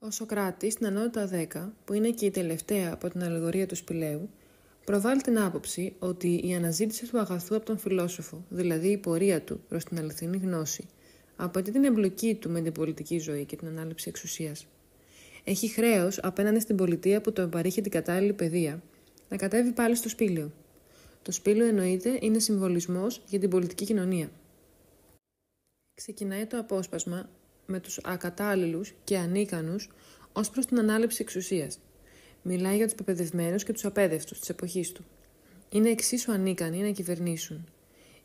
Ο Σωκράτης, στην Ανότητα 10, που είναι και η τελευταία από την αλληγορία του σπηλαίου, προβάλλει την άποψη ότι η αναζήτηση του αγαθού από τον φιλόσοφο, δηλαδή η πορεία του προς την αληθινή γνώση, απαιτεί την εμπλοκή του με την πολιτική ζωή και την ανάληψη εξουσίας. Έχει χρέος απέναντι στην πολιτεία που του παρήχε την κατάλληλη παιδεία να κατέβει πάλι στο σπήλαιο. Το σπήλαιο, εννοείται, είναι συμβολισμός για την πολιτική κοινωνία. Ξεκινάει το απόσπασμα με τους ακατάλληλους και ανίκανους ως προς την ανάληψη εξουσίας. Μιλάει για τους πεπαιδευμένους και τους απέδευτους της εποχής του. Είναι εξίσου ανίκανοι να κυβερνήσουν.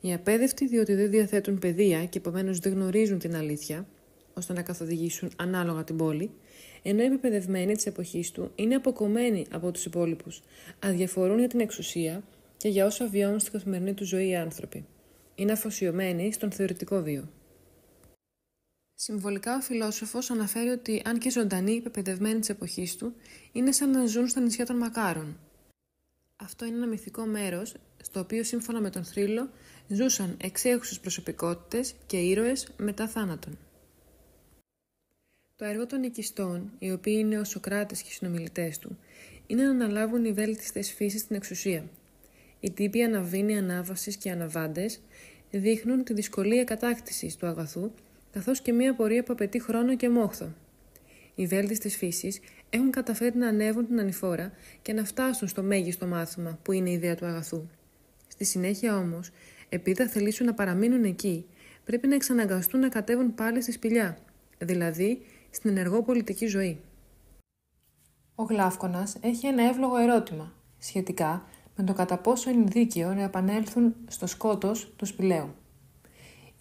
Οι απέδευτοι, διότι δεν διαθέτουν παιδεία και επομένως δεν γνωρίζουν την αλήθεια, ώστε να καθοδηγήσουν ανάλογα την πόλη, ενώ οι πεπαιδευμένοι της εποχής του είναι αποκομμένοι από τους υπόλοιπους, αδιαφορούν για την εξουσία και για όσα βιώνουν στην καθημερινή του ζωή οι άνθρωποι. Είναι αφοσιωμένοι στον θεωρητικό βίο. Συμβολικά, ο φιλόσοφος αναφέρει ότι, αν και ζωντανοί οι πεπαιδευμένοι της εποχής του, είναι σαν να ζουν στα νησιά των Μακάρων. Αυτό είναι ένα μυθικό μέρος, στο οποίο, σύμφωνα με τον Θρύλο, ζούσαν εξέχουσες προσωπικότητες και ήρωες μετά θάνατον. Το έργο των οικιστών, οι οποίοι είναι ο Σωκράτης και οι συνομιλητές του, είναι να αναλάβουν οι βέλτιστες φύσεις στην εξουσία. Οι τύποι αναβίνοι, ανάβασης και αναβάντες δείχνουν τη δυσκολία κατάκτησης του αγαθού, καθώς και μια πορεία που απαιτεί χρόνο και μόχθο. Οι βέλτιστες φύσεις έχουν καταφέρει να ανέβουν την ανηφόρα και να φτάσουν στο μέγιστο μάθημα που είναι η ιδέα του αγαθού. Στη συνέχεια όμως, επειδή θα θελήσουν να παραμείνουν εκεί, πρέπει να εξαναγκαστούν να κατέβουν πάλι στη σπηλιά, δηλαδή στην ενεργό πολιτική ζωή. Ο Γλάφκονας έχει ένα εύλογο ερώτημα σχετικά με το κατά πόσο είναι δίκαιο να επανέλθουν στο σκότος του σπηλαίου.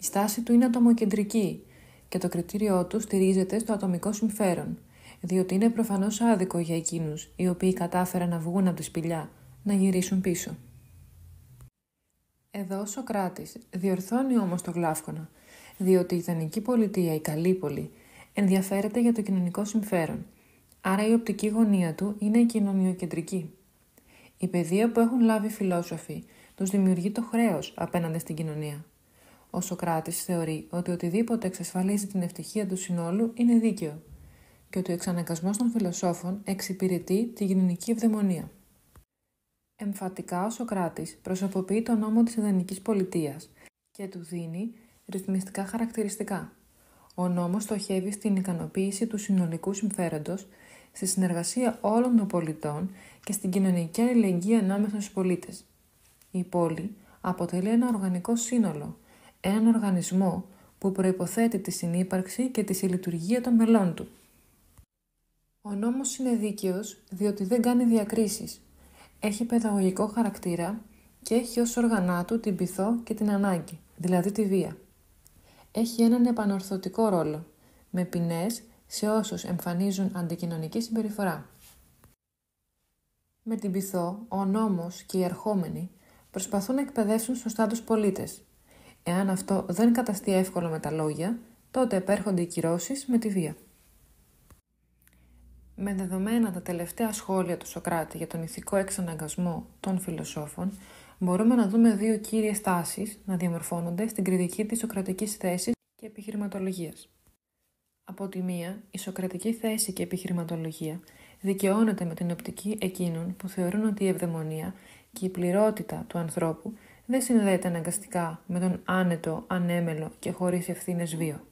Η στάση του είναι ατομοκεντρική και το κριτήριό του στηρίζεται στο ατομικό συμφέρον, διότι είναι προφανώς άδικο για εκείνους οι οποίοι κατάφεραν να βγουν από τη σπηλιά να γυρίσουν πίσω. Εδώ ο Σωκράτης διορθώνει όμως τον Γλάφκονα, διότι η ιδανική πολιτεία, η καλύπολη, ενδιαφέρεται για το κοινωνικό συμφέρον, άρα η οπτική γωνία του είναι η κοινωνιοκεντρική. Η παιδεία που έχουν λάβει οι φιλόσοφοι τους δημιουργεί το χρέος απέναντι στην κοινωνία. Ο Σωκράτης θεωρεί ότι οτιδήποτε εξασφαλίζει την ευτυχία του συνόλου είναι δίκαιο και ότι ο εξαναγκασμός των φιλοσόφων εξυπηρετεί την κοινωνική ευδαιμονία. Εμφατικά ο Σωκράτης προσωποποιεί τον νόμο της ιδανικής πολιτείας και του δίνει ρυθμιστικά χαρακτηριστικά. Ο νόμος στοχεύει στην ικανοποίηση του συνολικού συμφέροντος, στη συνεργασία όλων των πολιτών και στην κοινωνική αλληλεγγύη ανάμεσα στους πολίτες. Η πόλη αποτελεί ένα οργανικό σύνολο, έναν οργανισμό που προϋποθέτει τη συνύπαρξη και τη συλλειτουργία των μελών του. Ο νόμος είναι δίκαιος διότι δεν κάνει διακρίσεις, έχει παιδαγωγικό χαρακτήρα και έχει ως όργανά του την πειθό και την ανάγκη, δηλαδή τη βία. Έχει έναν επανορθωτικό ρόλο, με ποινές σε όσους εμφανίζουν αντικοινωνική συμπεριφορά. Με την πειθό, ο νόμος και οι ερχόμενοι προσπαθούν να εκπαιδεύσουν σωστά τους πολίτες. Εάν αυτό δεν καταστεί εύκολο με τα λόγια, τότε επέρχονται οι κυρώσεις με τη βία. Με δεδομένα τα τελευταία σχόλια του Σωκράτη για τον ηθικό εξαναγκασμό των φιλοσόφων, μπορούμε να δούμε δύο κύριες τάσεις να διαμορφώνονται στην κριτική της σωκρατικής θέσης και επιχειρηματολογίας. Από τη μία, η σωκρατική θέση και επιχειρηματολογία δικαιώνεται με την οπτική εκείνων που θεωρούν ότι η ευδαιμονία και η πληρότητα του ανθρώπου δεν συνδέεται αναγκαστικά με τον άνετο, ανέμελο και χωρίς ευθύνες βίο.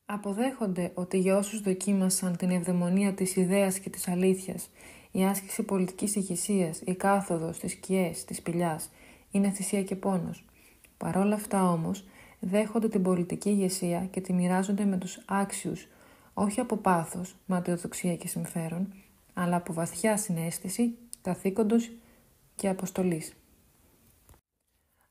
Αποδέχονται ότι για όσους δοκίμασαν την ευδαιμονία της ιδέας και της αλήθειας, η άσκηση πολιτικής ηγεσίας, η κάθοδος στις σκιές, της σπηλιάς, είναι θυσία και πόνος. Παρόλα αυτά όμως, δέχονται την πολιτική ηγεσία και τη μοιράζονται με τους άξιους, όχι από πάθος, ματαιοδοξία και συμφέρον, αλλά από βαθιά συναίσθηση, καθήκοντος και αποστολής.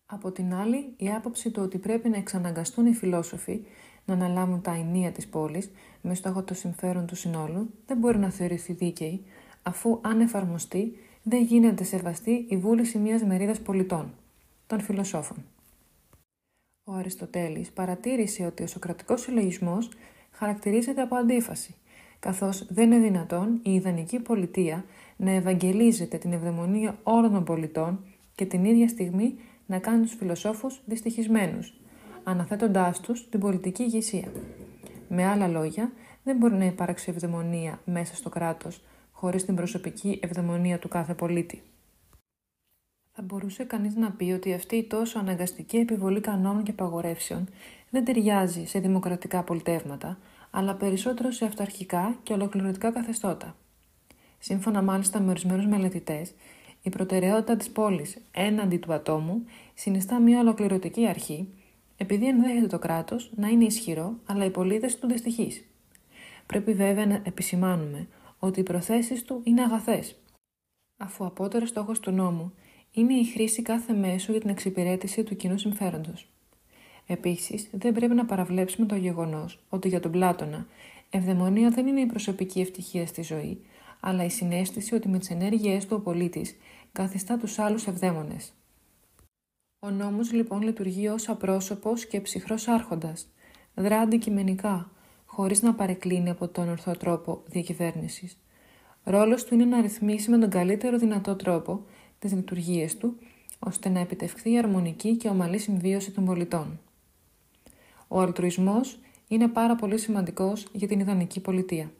Από την άλλη, η άποψη του ότι πρέπει να εξαναγκαστούν οι φιλόσοφοι να αναλάβουν τα ενία της πόλης με στόχο το συμφέρον του συνόλου δεν μπορεί να θεωρηθεί δίκαιη, αφού αν εφαρμοστεί δεν γίνεται σεβαστή η βούληση μιας μερίδας πολιτών, των φιλοσόφων. Ο Αριστοτέλης παρατήρησε ότι ο σωκρατικός συλλογισμός χαρακτηρίζεται από αντίφαση, καθώς δεν είναι δυνατόν η ιδανική πολιτεία να ευαγγελίζεται την ευδαιμονία όλων των πολιτών και την ίδια στιγμή να κάνει τους φιλοσόφους δυστυχισμένους, αναθέτοντάς τους την πολιτική ηγεσία. Με άλλα λόγια, Δεν μπορεί να υπάρξει ευδαιμονία μέσα στο κράτος, χωρίς την προσωπική ευδαιμονία του κάθε πολίτη. Θα μπορούσε κανείς να πει ότι αυτή η τόσο αναγκαστική επιβολή κανόνων και απαγορεύσεων δεν ταιριάζει σε δημοκρατικά πολιτεύματα, αλλά περισσότερο σε αυταρχικά και ολοκληρωτικά καθεστώτα. Σύμφωνα μάλιστα με ορισμένους μελετητές, η προτεραιότητα της πόλης έναντι του ατόμου συνιστά μια ολοκληρωτική αρχή, επειδή ενδέχεται το κράτος να είναι ισχυρό, αλλά οι πολίτες του δυστυχείς. Πρέπει βέβαια να επισημάνουμε ότι οι προθέσεις του είναι αγαθές, αφού απότερος στόχος του νόμου είναι η χρήση κάθε μέσου για την εξυπηρέτηση του κοινού συμφέροντος. Επίσης, δεν πρέπει να παραβλέψουμε το γεγονός ότι για τον Πλάτωνα, ευδαιμονία δεν είναι η προσωπική ευτυχία στη ζωή, αλλά η συναίσθηση ότι με τις ενέργειές του ο πολίτης καθιστά τους άλλους ευδαίμονες. Ο νόμος λοιπόν λειτουργεί ως απρόσωπος και ψυχρός άρχοντας, δρά αντικειμενικά, χωρίς να παρεκκλίνει από τον ορθό τρόπο διακυβέρνησης. Ρόλος του είναι να ρυθμίσει με τον καλύτερο δυνατό τρόπο τις λειτουργίες του, ώστε να επιτευχθεί η αρμονική και ομαλή συμβίωση των πολιτών. Ο αλτρουισμός είναι πάρα πολύ σημαντικός για την ιδανική πολιτεία.